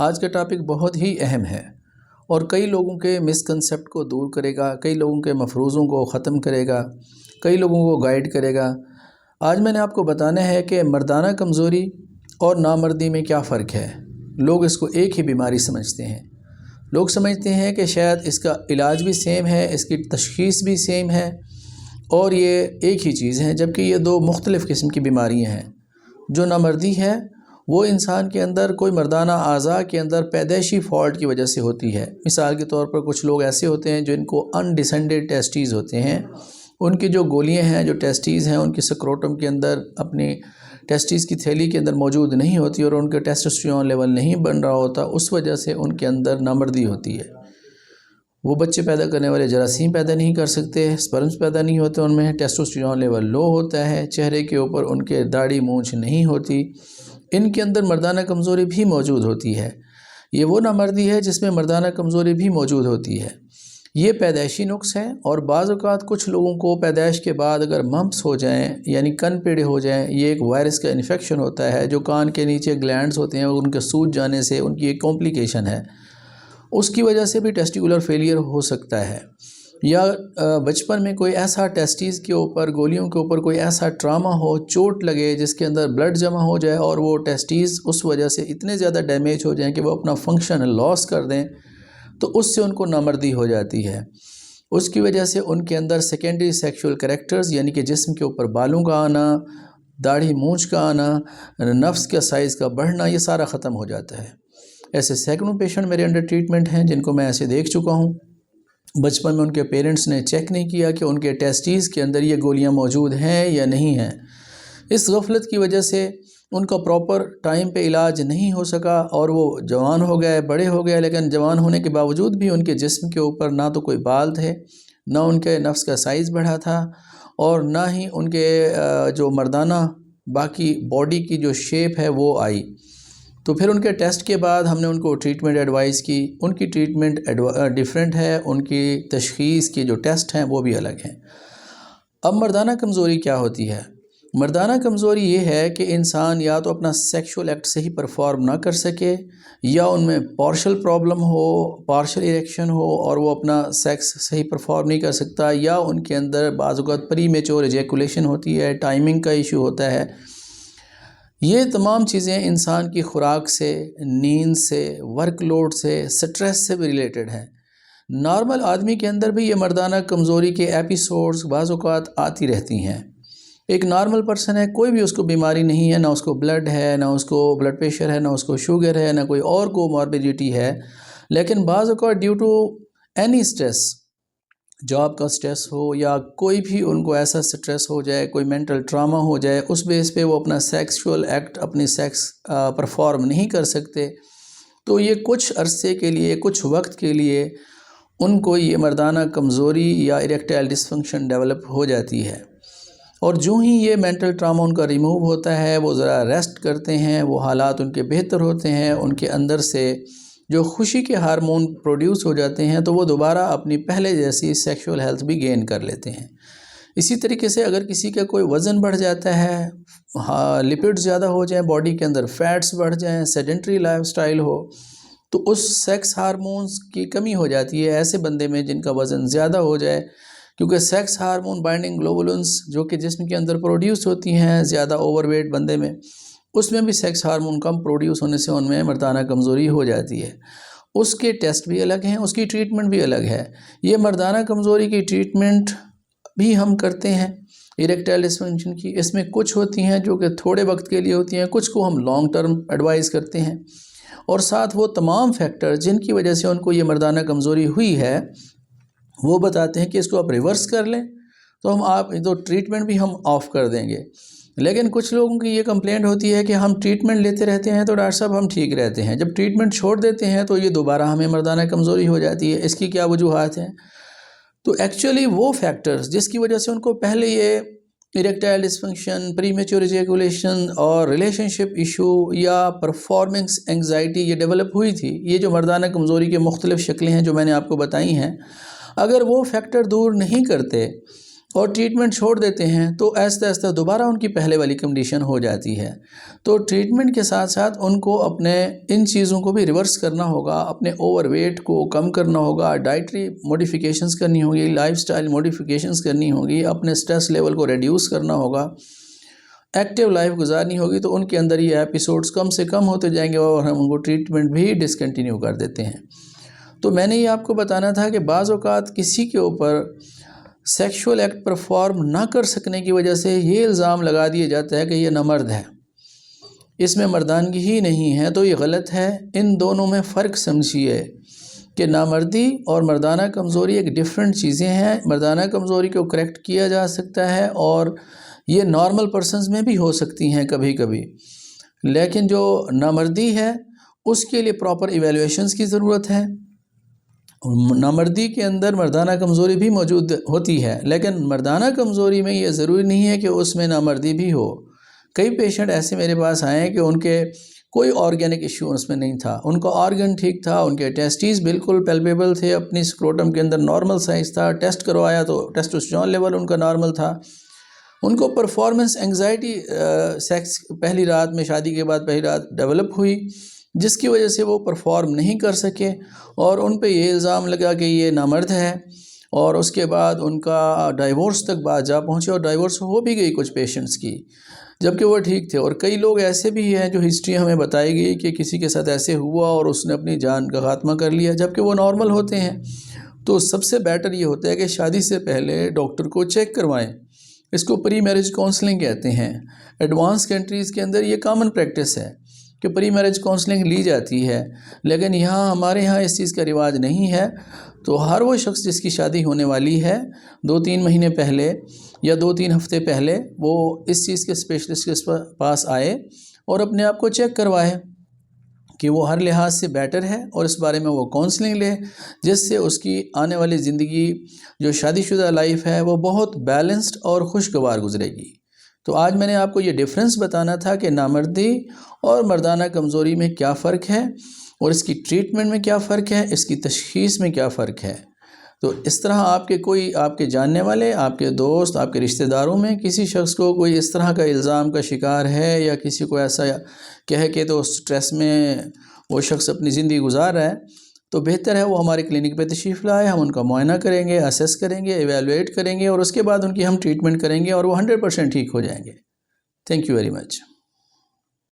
آج کا ٹاپک بہت ہی اہم ہے اور کئی لوگوں کے مسکنسیپٹ کو دور کرے گا، کئی لوگوں کے مفروضوں کو ختم کرے گا، کئی لوگوں کو گائیڈ کرے گا۔ آج میں نے آپ کو بتانا ہے کہ مردانہ کمزوری اور نامردی میں کیا فرق ہے۔ لوگ اس کو ایک ہی بیماری سمجھتے ہیں۔ لوگ سمجھتے ہیں کہ شاید اس کا علاج بھی سیم ہے، اس کی تشخیص بھی سیم ہے اور یہ ایک ہی چیز ہے، جبکہ یہ دو مختلف قسم کی بیماریاں ہیں۔ جو نامردی ہے وہ انسان کے اندر کوئی مردانہ اعضاء کے اندر پیدائشی فالٹ کی وجہ سے ہوتی ہے۔ مثال کے طور پر کچھ لوگ ایسے ہوتے ہیں جن کو انڈیسینڈڈ ٹیسٹیز ہوتے ہیں، ان کی جو گولیاں ہیں، جو ٹیسٹیز ہیں، ان کی سکروٹم کے اندر، اپنی ٹیسٹیز کی تھیلی کے اندر موجود نہیں ہوتی اور ان کے ٹیسٹوسٹیرون لیول نہیں بن رہا ہوتا، اس وجہ سے ان کے اندر نامردی ہوتی ہے۔ وہ بچے پیدا کرنے والے جراثیم پیدا نہیں کر سکتے، سپرمز پیدا نہیں ہوتے، ان میں ٹیسٹوسٹیرون لیول لو ہوتا ہے، چہرے کے اوپر ان کے داڑھی مونچھ نہیں ہوتی، ان کے اندر مردانہ کمزوری بھی موجود ہوتی ہے۔ یہ وہ نامردی ہے جس میں مردانہ کمزوری بھی موجود ہوتی ہے۔ یہ پیدائشی نقص ہے اور بعض اوقات کچھ لوگوں کو پیدائش کے بعد اگر ممپس ہو جائیں یعنی کن پیڑے ہو جائیں، یہ ایک وائرس کا انفیکشن ہوتا ہے جو کان کے نیچے گلینڈز ہوتے ہیں اور ان کے سوج جانے سے ان کی ایک کمپلیکیشن ہے، اس کی وجہ سے بھی ٹیسٹیکولر فیلئر ہو سکتا ہے۔ یا بچپن میں کوئی ایسا ٹیسٹیز کے اوپر، گولیوں کے اوپر کوئی ایسا ٹراما ہو، چوٹ لگے جس کے اندر بلڈ جمع ہو جائے اور وہ ٹیسٹیز اس وجہ سے اتنے زیادہ ڈیمیج ہو جائیں کہ وہ اپنا فنکشن لاس کر دیں، تو اس سے ان کو نامردی ہو جاتی ہے۔ اس کی وجہ سے ان کے اندر سیکنڈری سیکشول کریکٹرز یعنی کہ جسم کے اوپر بالوں کا آنا، داڑھی مونچھ کا آنا، نفس کا سائز کا بڑھنا، یہ سارا ختم ہو جاتا ہے۔ ایسے سینکڑوں پیشنٹ میرے انڈر ٹریٹمنٹ ہیں جن کو میں ایسے دیکھ چکا ہوں۔ بچپن میں ان کے پیرنٹس نے چیک نہیں کیا کہ ان کے ٹیسٹیز کے اندر یہ گولیاں موجود ہیں یا نہیں ہیں۔ اس غفلت کی وجہ سے ان کا پراپر ٹائم پہ علاج نہیں ہو سکا اور وہ جوان ہو گئے، بڑے ہو گئے، لیکن جوان ہونے کے باوجود بھی ان کے جسم کے اوپر نہ تو کوئی بال تھے، نہ ان کے نفس کا سائز بڑھا تھا اور نہ ہی ان کے جو مردانہ باقی باڈی کی جو شیپ ہے وہ آئی۔ تو پھر ان کے ٹیسٹ کے بعد ہم نے ان کو ٹریٹمنٹ ایڈوائز کی۔ ان کی ٹریٹمنٹ ڈیفرنٹ ہے، ان کی تشخیص کے جو ٹیسٹ ہیں وہ بھی الگ ہیں۔ اب مردانہ کمزوری کیا ہوتی ہے؟ مردانہ کمزوری یہ ہے کہ انسان یا تو اپنا سیکشول ایکٹ صحیح پرفارم نہ کر سکے، یا ان میں پارشل پرابلم ہو، پارشل ایریکشن ہو اور وہ اپنا سیکس صحیح پرفارم نہیں کر سکتا، یا ان کے اندر بعض اوقات پری میچور ایجیکولیشن ہوتی ہے، ٹائمنگ کا ایشو ہوتا ہے۔ یہ تمام چیزیں انسان کی خوراک سے، نیند سے، ورک لوڈ سے، سٹریس سے بھی ریلیٹڈ ہیں۔ نارمل آدمی کے اندر بھی یہ مردانہ کمزوری کے ایپیسوڈز بعض اوقات آتی رہتی ہیں۔ ایک نارمل پرسن ہے، کوئی بھی اس کو بیماری نہیں ہے، نہ اس کو بلڈ ہے، نہ اس کو بلڈ پریشر ہے، نہ اس کو شوگر ہے، نہ کوئی اور کوماربیڈیٹی ہے، لیکن بعض اوقات due to any stress, job کا سٹریس ہو یا کوئی بھی ان کو ایسا سٹریس ہو جائے، کوئی مینٹل ٹراما ہو جائے، اس بیس پہ وہ اپنا سیکسول ایکٹ، اپنی سیکس پرفارم نہیں کر سکتے، تو یہ کچھ عرصے کے لیے، کچھ وقت کے لیے ان کو یہ مردانہ کمزوری یا اریکٹائل ڈسفنکشن ڈیولپ ہو جاتی ہے۔ اور جو ہی یہ مینٹل ٹراما ان کا ریموو ہوتا ہے، وہ ذرا ریسٹ کرتے ہیں، وہ حالات ان کے بہتر ہوتے ہیں، ان کے اندر سے جو خوشی کے ہارمون پروڈیوس ہو جاتے ہیں، تو وہ دوبارہ اپنی پہلے جیسی سیکشول ہیلتھ بھی گین کر لیتے ہیں۔ اسی طریقے سے اگر کسی کا کوئی وزن بڑھ جاتا ہے، لپڈ زیادہ ہو جائیں، باڈی کے اندر فیٹس بڑھ جائیں، سیڈنٹری لائف سٹائل ہو، تو اس سیکس ہارمونز کی کمی ہو جاتی ہے ایسے بندے میں جن کا وزن زیادہ ہو جائے، کیونکہ سیکس ہارمون بائنڈنگ گلوبولنز جو کہ جسم کے اندر پروڈیوس ہوتی ہیں زیادہ اوور ویٹ بندے میں، اس میں بھی سیکس ہارمون کم پروڈیوس ہونے سے ان میں مردانہ کمزوری ہو جاتی ہے۔ اس کے ٹیسٹ بھی الگ ہیں، اس کی ٹریٹمنٹ بھی الگ ہے۔ یہ مردانہ کمزوری کی ٹریٹمنٹ بھی ہم کرتے ہیں اریکٹائل ڈسفنکشن کی۔ اس میں کچھ ہوتی ہیں جو کہ تھوڑے وقت کے لیے ہوتی ہیں، کچھ کو ہم لانگ ٹرم ایڈوائز کرتے ہیں، اور ساتھ وہ تمام فیکٹر جن کی وجہ سے ان کو یہ مردانہ کمزوری ہوئی ہے وہ بتاتے ہیں کہ اس کو آپ ریورس کر لیں تو آپ تو ٹریٹمنٹ بھی ہم آف کر دیں گے۔ لیکن کچھ لوگوں کی یہ کمپلینٹ ہوتی ہے کہ ہم ٹریٹمنٹ لیتے رہتے ہیں تو ڈاکٹر صاحب ہم ٹھیک رہتے ہیں، جب ٹریٹمنٹ چھوڑ دیتے ہیں تو یہ دوبارہ ہمیں مردانہ کمزوری ہو جاتی ہے۔ اس کی کیا وجوہات ہیں؟ تو ایکچولی وہ فیکٹرز جس کی وجہ سے ان کو پہلے یہ اریکٹائل ڈسفنکشن، پری میچور ایجیکولیشن اور ریلیشن شپ ایشو یا پرفارمنس انگزائٹی یہ ڈیولپ ہوئی تھی، یہ جو مردانہ کمزوری کے مختلف شکلیں ہیں جو میں نے آپ کو بتائی ہیں، اگر وہ فیکٹر دور نہیں کرتے اور ٹریٹمنٹ چھوڑ دیتے ہیں تو آہستہ آہستہ دوبارہ ان کی پہلے والی کنڈیشن ہو جاتی ہے۔ تو ٹریٹمنٹ کے ساتھ ساتھ ان کو اپنے ان چیزوں کو بھی ریورس کرنا ہوگا، اپنے اوور ویٹ کو کم کرنا ہوگا، ڈائٹری موڈیفیکیشنز کرنی ہوگی، لائف سٹائل موڈیفیکیشنز کرنی ہوگی، اپنے سٹریس لیول کو ریڈیوس کرنا ہوگا، ایکٹیو لائف گزارنی ہوگی۔ تو ان کے اندر یہ ایپیسوڈز کم سے کم ہوتے جائیں گے اور ہم ان کو ٹریٹمنٹ بھی ڈسکنٹینیو کر دیتے ہیں۔ تو میں نے یہ آپ کو بتانا تھا کہ بعض اوقات کسی کے اوپر سیکشول ایکٹ پرفارم نہ کر سکنے کی وجہ سے یہ الزام لگا دیا جاتا ہے کہ یہ نامرد ہے، اس میں مردانگی ہی نہیں ہے۔ تو یہ غلط ہے۔ ان دونوں میں فرق سمجھیے کہ نامردی اور مردانہ کمزوری ایک ڈیفرنٹ چیزیں ہیں۔ مردانہ کمزوری کو کریکٹ کیا جا سکتا ہے اور یہ نارمل پرسنز میں بھی ہو سکتی ہیں کبھی کبھی، لیکن جو نامردی ہے اس کے لیے پراپر ایویلویشنز کی ضرورت ہے۔ نامردی کے اندر مردانہ کمزوری بھی موجود ہوتی ہے، لیکن مردانہ کمزوری میں یہ ضروری نہیں ہے کہ اس میں نامردی بھی ہو۔ کئی پیشنٹ ایسے میرے پاس آئے ہیں کہ ان کے کوئی آرگینک ایشو اس میں نہیں تھا، ان کا آرگن ٹھیک تھا، ان کے ٹیسٹیز بالکل پیلپیبل تھے، اپنی سکروٹم کے اندر نارمل سائز تھا، ٹیسٹ کروایا تو ٹیسٹوسٹیرون لیول ان کا نارمل تھا۔ ان کو پرفارمنس انگزائٹی سیکس پہلی رات میں، شادی کے بعد پہلی رات ڈیولپ ہوئی، جس کی وجہ سے وہ پرفارم نہیں کر سکے اور ان پہ یہ الزام لگا کہ یہ نامرد ہے، اور اس کے بعد ان کا ڈائیورس تک بات جا پہنچے اور ڈائیورس ہو بھی گئی کچھ پیشنٹس کی، جبکہ وہ ٹھیک تھے۔ اور کئی لوگ ایسے بھی ہیں جو ہسٹری ہمیں بتائی گئی کہ کسی کے ساتھ ایسے ہوا اور اس نے اپنی جان کا خاتمہ کر لیا جبکہ وہ نارمل ہوتے ہیں۔ تو سب سے بیٹر یہ ہوتا ہے کہ شادی سے پہلے ڈاکٹر کو چیک کروائیں۔ اس کو پری میرج کاؤنسلنگ کہتے ہیں۔ ایڈوانس کنٹریز کے اندر یہ کامن پریکٹس ہے کہ پری میرج کاؤنسلنگ لی جاتی ہے، لیکن ہمارے یہاں اس چیز کا رواج نہیں ہے۔ تو ہر وہ شخص جس کی شادی ہونے والی ہے 2-3 مہینے پہلے یا 2-3 ہفتے پہلے، وہ اس چیز کے اسپیشلسٹ کے پاس آئے اور اپنے آپ کو چیک کروائے کہ وہ ہر لحاظ سے بیٹر ہے، اور اس بارے میں وہ کاؤنسلنگ لے، جس سے اس کی آنے والی زندگی جو شادی شدہ لائف ہے وہ بہت بیلنسڈ اور خوشگوار گزرے گی۔ تو آج میں نے آپ کو یہ ڈیفرنس بتانا تھا کہ نامردی اور مردانہ کمزوری میں کیا فرق ہے، اور اس کی ٹریٹمنٹ میں کیا فرق ہے، اس کی تشخیص میں کیا فرق ہے۔ تو اس طرح آپ کے جاننے والے، آپ کے دوست، آپ کے رشتہ داروں میں کسی شخص کو کوئی اس طرح کا الزام کا شکار ہے، یا کسی کو ایسا کہہ کے تو سٹریس میں وہ شخص اپنی زندگی گزار رہا ہے، تو بہتر ہے وہ ہمارے کلینک پہ تشریف لائے، ہم ان کا معائنہ کریں گے، اسیس کریں گے، ایویلویٹ کریں گے، اور اس کے بعد ان کی ہم ٹریٹمنٹ کریں گے اور وہ 100% ٹھیک ہو جائیں گے۔ Thank you very much.